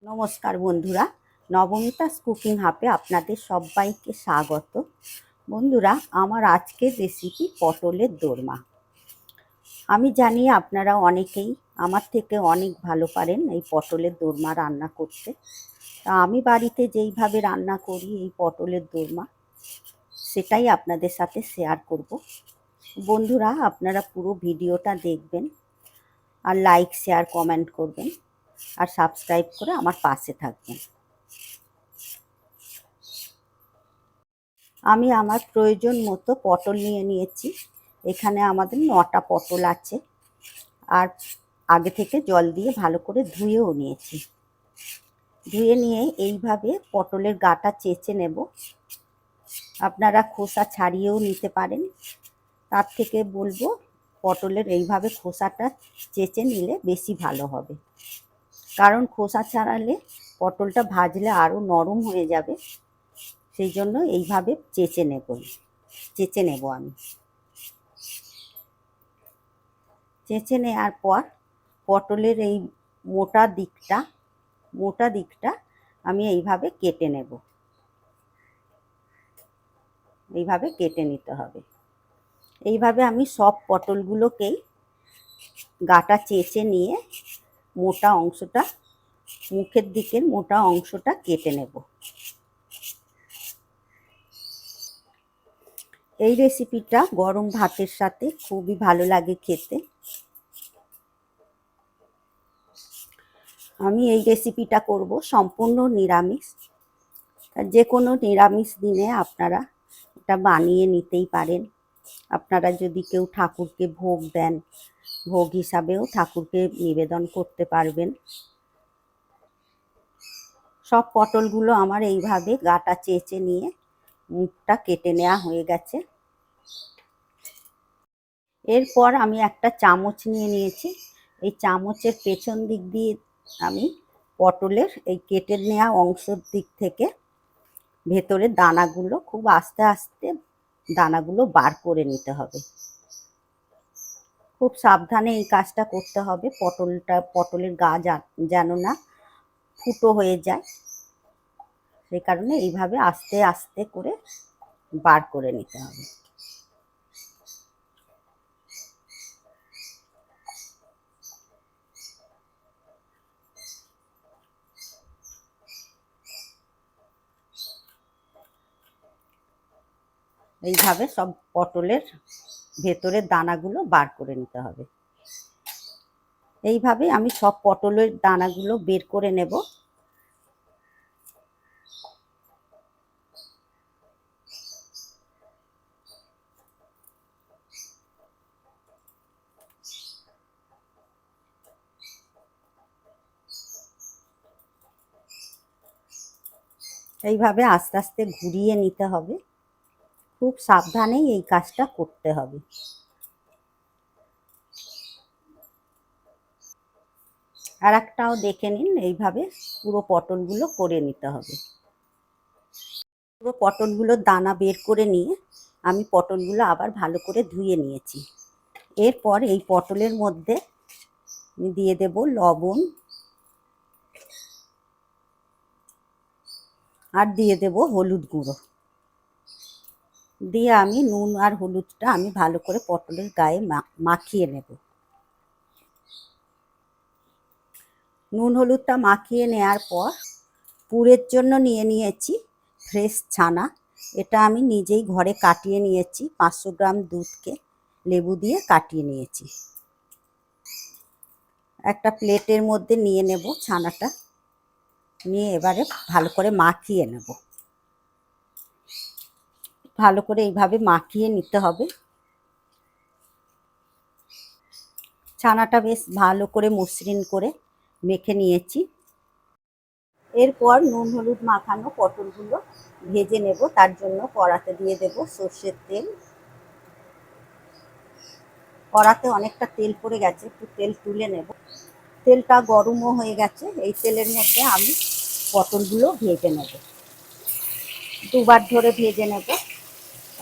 নমস্কার বন্ধুরা, নবমিতাস কুকিং হাবে আপনাদের সবাইকে স্বাগত। বন্ধুরা, আমার আজকের রেসিপি পটলের দোরমা। আমি জানি আপনারা অনেকেই আমার থেকে অনেক ভালো পারেন এই পটলের দোরমা রান্না করতে। তা আমি বাড়িতে যেইভাবে রান্না করি এই পটলের দোরমা, সেটাই আপনাদের সাথে শেয়ার করব। বন্ধুরা, আপনারা পুরো ভিডিওটা দেখবেন আর লাইক, শেয়ার, কমেন্ট করবেন আর সাবস্ক্রাইব করে আমার পাশে থাকবেন। আমি আমার প্রয়োজন মতো পটল নিয়ে নিয়েছি। এখানে আমাদের 9টা পটল আছে আর আগে থেকে জল দিয়ে ভালো করে ধুয়েও নিয়েছি। ধুয়ে নিয়ে এইভাবে পটলের গাটা চেঁচে নেব। আপনারা খোসা ছাড়িয়েও নিতে পারেন। তার থেকে বলবো পটলের এইভাবে খোসাটা চেঁচে নিলে বেশি ভালো হবে, কারণ খোসা ছাড়ালে পটলটা ভাজলে আরও নরম হয়ে যাবে। সেই জন্য এইভাবে চেঁচে নেব আমি। চেঁচে নেওয়ার পর পটলের এই মোটা দিকটা আমি এইভাবে কেটে নেব। এইভাবে কেটে নিতে হবে। এইভাবে আমি সব পটলগুলোকেই গাটা চেঁচে নিয়ে মোটা অংশটা, মুখের দিকের মোটা অংশটা কেটে নেব। এই রেসিপিটা গরম ভাতের সাথে খুবই ভালো লাগে খেতে। আমি এই রেসিপিটা করব সম্পূর্ণ নিরামিষ। যে কোনো নিরামিষ দিনে আপনারা এটা বানিয়ে নিতেই পারেন। আপনারা যদি কেউ ঠাকুরকে ভোগ দেন, ভোগ হিসাবেও ঠাকুরকে নিবেদন করতে পারবেন। সব পটলগুলো আমার এইভাবে গাটা চেঁচে নিয়ে মুখটা কেটে নেওয়া হয়ে গেছে। এরপর আমি একটা চামচ নিয়ে নিয়েছি। এই চামচের পেছন দিক দিয়ে আমি পটলের এই কেটে নেওয়া অংশের দিক থেকে ভেতরের দানাগুলো খুব আস্তে আস্তে দানাগুলো বার করে নিতে হবে। খুব সাবধানে এই কাজটা করতে হবে। পটলের গা যেন না ফুটো হয়ে যায়, সেই কারণে এইভাবে আস্তে আস্তে করে বার করে নিতে হবে। এইভাবে সব পটলের ভেতরের দানাগুলো বার করে নিতে হবে। এইভাবে আমি সব পটলের দানাগুলো বের করে নেব। এইভাবে আস্তে আস্তে ঘুরিয়ে নিতে হবে। খুব সাবধানেই এই কাজটা করতে হবে। আর একটাও দেখে নিন, এইভাবে পুরো পটলগুলো করে নিতে হবে। পুরো পটলগুলোর দানা বের করে নিয়ে আমি পটলগুলো আবার ভালো করে ধুয়ে নিয়েছি। এরপর এই পটলের মধ্যে আমি দিয়ে দেব লবণ আর দিয়ে দেব হলুদ গুঁড়ো। দিয়ে আমি নুন আর হলুদটা আমি ভালো করে পটলের গায়ে মাখিয়ে নেব। নুন হলুদটা মাখিয়ে নেওয়ার পর পুরের জন্য নিয়ে নিয়েছি ফ্রেশ ছানা। এটা আমি নিজেই ঘরে কাটিয়ে নিয়েছি। 500 গ্রাম দুধকে লেবু দিয়ে কাটিয়ে নিয়েছি। একটা প্লেটের মধ্যে নিয়ে নেব ছানাটা, নিয়ে এবারে ভালো করে মাখিয়ে নেব। ভালো করে এইভাবে মাখিয়ে নিতে হবে। ছানাটা বেশ ভালো করে মসৃণ করে মেখে নিয়েছি। এরপর নুন হলুদ মাখানো পটলগুলো ভেজে নেব। তার জন্য কড়াতে দিয়ে দেব সর্ষের তেল। কড়াতে অনেকটা তেল পড়ে গেছে, একটু তেল তুলে নেব। তেলটা গরমও হয়ে গেছে। এই তেলের মধ্যে আমি পটলগুলো ভেজে নেব। দুবার ধরে ভেজে নেব,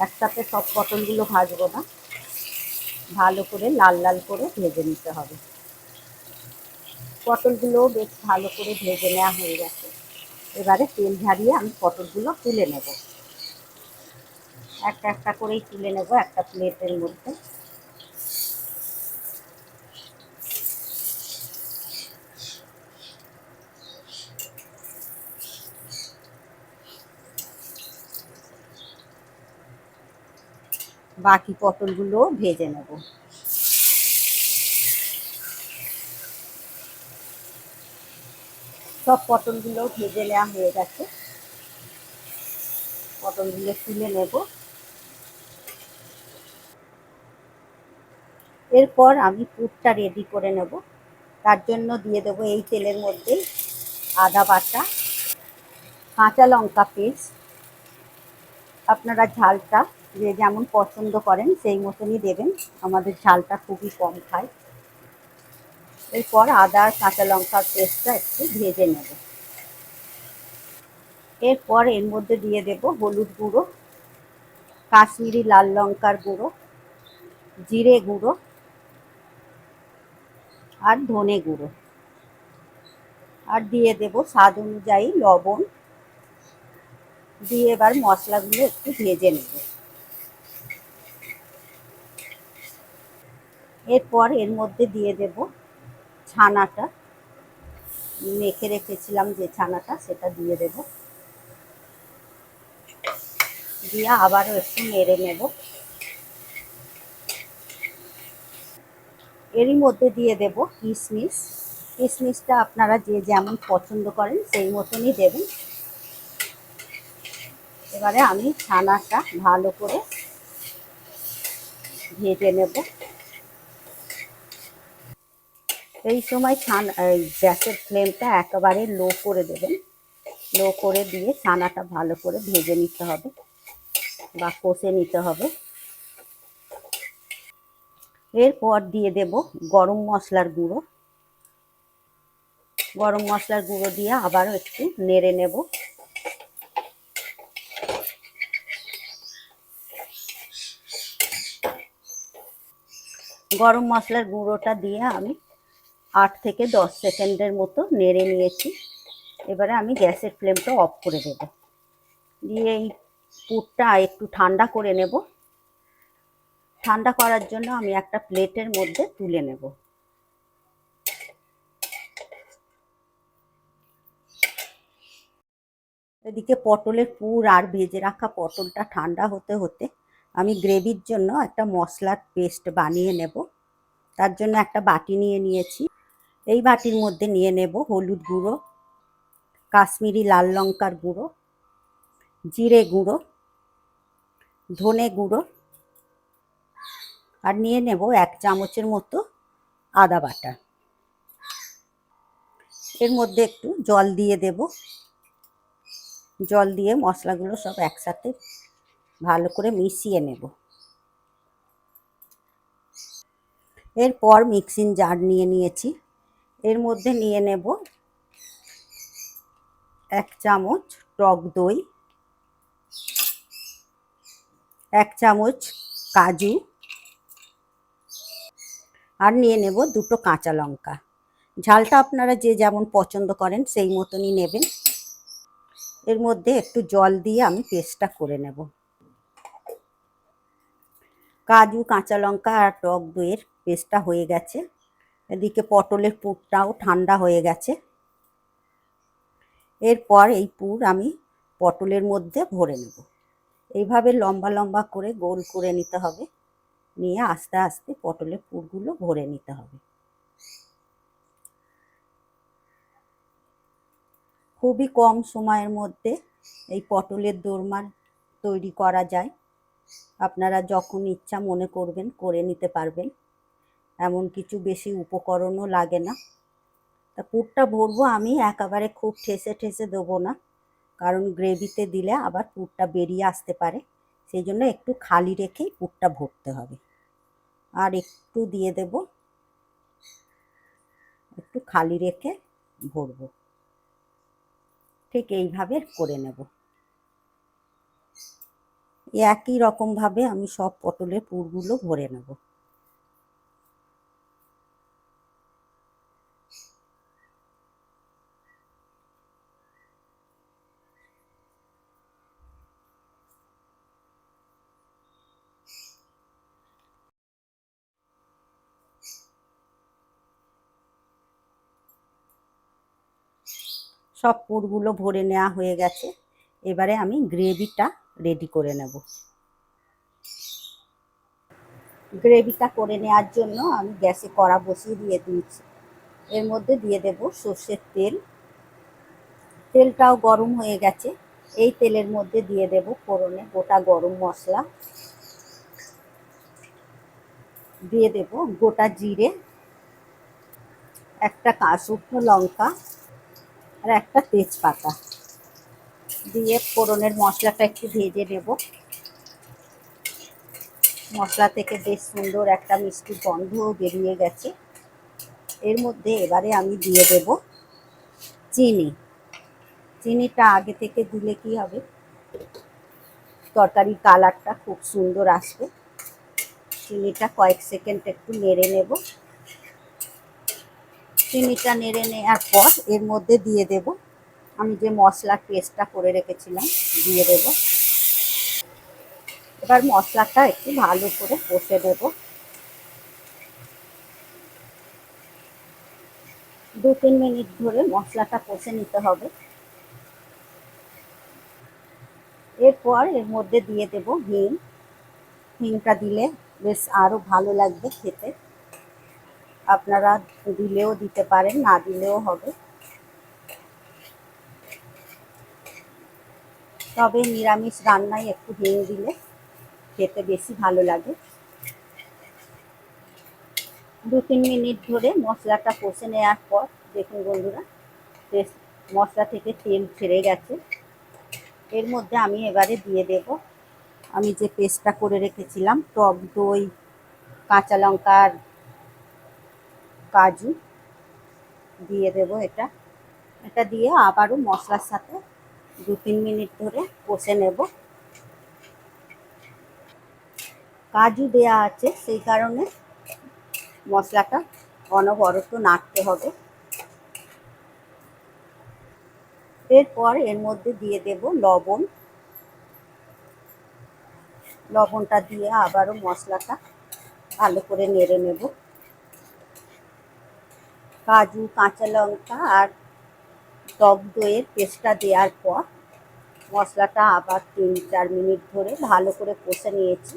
একসাথে সব পটলগুলো ভাজবো না। ভালো করে লাল লাল করে ভেজে নিতে হবে। পটলগুলো বেশ ভালো করে ভেজে নেওয়া হয়ে গেছে। এবারে তেল ঝারিয়ে আমি পটলগুলো তুলে নেব। একটা একটা করেই তুলে নেব একটা প্লেটের মধ্যে। বাকি পটলগুলো ভেজে নেব। সব পটলগুলো ভেজে নেওয়া হয়ে গেছে। পটলগুলো তুলে নেব। এরপর আমি পুরটা রেডি করে নেব। তার জন্য দিয়ে দেবো এই তেলের মধ্যে আদা বাটা, কাঁচা লঙ্কা পেস্ট। আপনারা ঝালটা যে যেমন পছন্দ করেন সেই মতনই দেবেন, আমাদের ঝালটা খুবই কম খায়। এরপর আদা আর কাঁচা লঙ্কার পেস্টটা একটু ভেজে নেব। এরপর এর মধ্যে দিয়ে দেব হলুদ গুঁড়ো, কাশ্মীরি লাল লঙ্কার গুঁড়ো, জিরে গুঁড়ো আর ধনে গুঁড়ো, আর দিয়ে দেব স্বাদ অনুযায়ী লবণ। দিয়ে এবার মশলাগুলো একটু ভেজে নেব। এরপর এর মধ্যে দিয়ে দেব ছানাটা, মেখে রেখেছিলাম যে ছানাটা সেটা দিয়ে দেব। দিয়ে আবারও একটু নেড়ে নেব। এরই মধ্যে দিয়ে দেব কিশমিশ। কিশমিশটা আপনারা যে যেমন পছন্দ করেন সেই মতনই দেবেন। এবারে আমি ছানাটা ভালো করে ভেজে নেব। এই সময় গ্যাসের ফ্লেমটা একেবারে লো করে দেবেন। লো করে দিয়ে ছানাটা ভালো করে ভেজে নিতে হবে বা কষে নিতে হবে। এরপর দিয়ে দেব গরম মশলার গুঁড়ো। গরম মশলার গুঁড়ো দিয়ে আবারও একটু নেড়ে নেব। গরম মশলার গুঁড়োটা দিয়ে আমি 8 থেকে 10 সেকেন্ডের মতো নেড়ে নিয়েছি। এবারে আমি গ্যাসের ফ্লেমটা অফ করে দেব। দিয়ে এই পুরটা একটু ঠান্ডা করে নেব। ঠান্ডা করার জন্য আমি একটা প্লেটের মধ্যে তুলে নেব। এদিকে পটলের পুর আর ভেজে রাখা পটলটা ঠান্ডা হতে হতে আমি গ্রেভির জন্য একটা মশলার পেস্ট বানিয়ে নেব। তার জন্য একটা বাটি নিয়ে নিয়েছি। এই বাটির মধ্যে নিয়ে নেব হলুদ গুঁড়ো, কাশ্মীরি লাল লঙ্কার গুঁড়ো, জিরে গুঁড়ো, ধনে গুঁড়ো, আর নিয়ে নেব 1 চামচের মতো আদা বাটা। এর মধ্যে একটু জল দিয়ে দেব। জল দিয়ে মশলাগুলো সব একসাথে ভালো করে মিশিয়ে নেব। এরপর মিক্সিং জার নিয়ে নিয়েছি। এর মধ্যে নিয়ে নেব 1 চামচ টক দই, 1 চামচ কাজু, আর নিয়ে নেব 2টো কাঁচা লঙ্কা। ঝালটা আপনারা যে যেমন পছন্দ করেন সেই মতনই নেবেন। এর মধ্যে একটু জল দিয়ে আমি পেস্টটা করে নেব। কাজু, কাঁচা লঙ্কা আর টক দইয়ের পেস্টটা হয়ে গেছে। এদিকে পটলের পুরটাও ঠান্ডা হয়ে গেছে। এরপর এই পুর আমি পটলের মধ্যে ভরে নেব। এইভাবে লম্বা লম্বা করে গোল করে নিতে হবে। নিয়ে আস্তে আস্তে পটলের পুরগুলো ভরে নিতে হবে। খুবই কম সময়ের মধ্যে এই পটলের দোরমা তৈরি করা যায়। আপনারা যখন ইচ্ছা মনে করবেন করে নিতে পারবেন। এমন কিছু বেশি উপকরণও লাগে না। তা পুরটা ভরবো আমি একেবারে খুব ঠেসে ঠেসে দেবো না, কারণ গ্রেভিতে দিলে আবার পুরটা বেরিয়ে আসতে পারে। সেই জন্য একটু খালি রেখেই পুরটা ভরতে হবে। আর একটু দিয়ে দেব, একটু খালি রেখে ভরবো। ঠিক এইভাবে করে নেব। একই রকমভাবে আমি সব পটলের পুরগুলো ভরে নেব। সব পুরগুলো ভরে নেওয়া হয়ে গেছে। এবারে আমি গ্রেভিটা রেডি করে নেব। গ্রেভিটা করে নেওয়ার জন্য আমি গ্যাসে কড়া বসিয়ে দিয়ে দিয়েছি। এর মধ্যে দিয়ে দেব সর্ষের তেল। তেলটাও গরম হয়ে গেছে। এই তেলের মধ্যে দিয়ে দেব ফোড়নে গোটা গরম মশলা, দিয়ে দেব গোটা জিরে, একটা শুকনো লঙ্কা আর একটা তেজপাতা দিয়ে ফোড়নের মশলাটা একটু ভেজে নেব। মশলা থেকে বেশ সুন্দর একটা মিষ্টি গন্ধও বেরিয়ে গেছে। এর মধ্যে এবারে আমি দিয়ে দেব চিনি। চিনিটা আগে থেকে দিলে কি হবে, তরকারির কালারটা খুব সুন্দর আসবে। চিনিটা কয়েক সেকেন্ড একটু নেড়ে নেব। চিনিটা নেড়ে নেওয়ার পর এর মধ্যে দিয়ে দেব আমি যে মশলার পেস্টটা করে রেখেছিলাম, দিয়ে দেব। এবার মশলাটা একটু ভালো করে কষে দেব। 2-3 মিনিট ধরে মশলাটা কষে নিতে হবে। এরপর এর মধ্যে দিয়ে দেব হিং। হিংটা দিলে বেশ আরও ভালো লাগবে খেতে। আপনারা দিলেও দিতে পারেন, না দিলেও হবে। তবে নিরামিষ রান্নায় একটু হিং দিলে খেতে বেশি ভালো লাগে। 2-3 মিনিট ধরে মশলাটা কষে নেওয়ার পর দেখুন বন্ধুরা, বেশ মশলা থেকে তেল ছেড়ে গেছে। এর মধ্যে আমি এবারে দিয়ে দেব আমি যে পেস্টটা করে রেখেছিলাম, টক দই, কাঁচা লঙ্কার কাজু দিয়ে দেব। এটা দিয়ে আবারও মশলার সাথে 2-3 মিনিট ধরে কষে নেব। কাজু দেয়া আছে সেই কারণে মশলাটা অনবরত নাড়তে হবে। এরপর এর মধ্যে দিয়ে দেব লবণ। লবণটা দিয়ে আবারও মশলাটা ভালো করে নেড়ে নেব। কাজু, কাঁচা লঙ্কা আর টক দইয়ের পেস্টটা দেওয়ার পর মশলাটা আবার 3-4 মিনিট ধরে ভালো করে কষে নিয়েছি।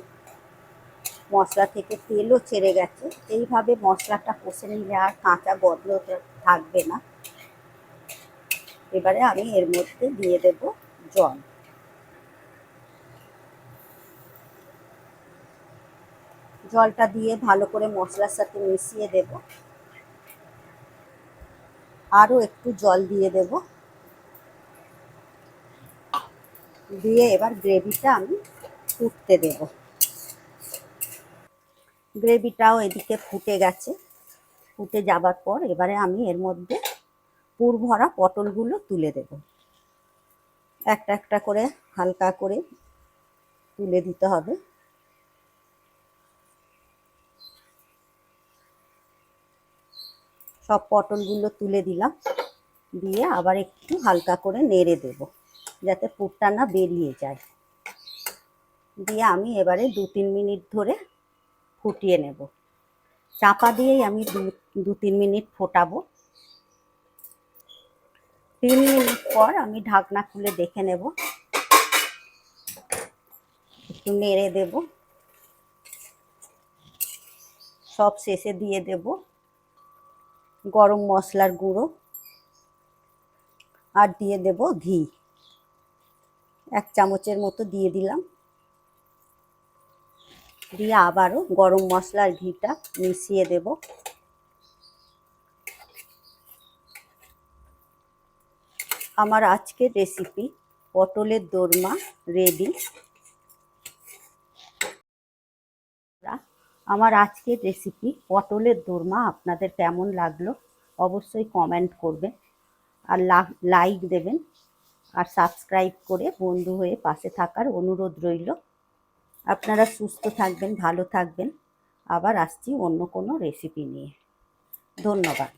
মশলা থেকে তেলও ছেড়ে গেছে। এইভাবে মশলাটা কষে নিলে আর কাঁচা গন্ধ থাকবে না। এবারে আমি এর মধ্যে দিয়ে দেব জল। জলটা দিয়ে ভালো করে মশলার সাথে মিশিয়ে দেব। আরও একটু জল দিয়ে দেব। দিয়ে এবার গ্রেভিটা আমি ফুটতে দেব। গ্রেভিটাও এদিকে ফুটে গেছে। ফুটে যাবার পর এবারে আমি এর মধ্যে পুর ভরা পটলগুলো তুলে দেব। একটা একটা করে হালকা করে তুলে দিতে হবে। সব পটলগুলো তুলে দিলাম। দিয়ে আবার একটু হালকা করে নেড়ে দেব যাতে পুরটা না বেরিয়ে যায়। দিয়ে আমি এবারে 2-3 মিনিট ধরে ফুটিয়ে নেব। চাপা দিয়েই আমি 2-3 মিনিট ফোটাবো। 3 মিনিট পর আমি ঢাকনা খুলে দেখে নেব। একটু নেড়ে দেব। সব শেষে দিয়ে দেব গরম মশলার গুঁড়ো আর দিয়ে দেব ঘি। 1 চামচের মতো দিয়ে দিলাম। দিয়ে আবারও গরম মশলার ঘিটা মিশিয়ে দেব। আমার আজকের রেসিপি পটলের দোরমা রেডি। আমার আজকের রেসিপি পটলের দোরমা আপনাদের কেমন লাগলো অবশ্যই কমেন্ট করবেন আর লাইক দেবেন আর সাবস্ক্রাইব করে বন্ধু হয়ে পাশে থাকার অনুরোধ রইল। আপনারা সুস্থ থাকবেন, ভালো থাকবেন। আবার আসছি অন্য কোনো রেসিপি নিয়ে। ধন্যবাদ।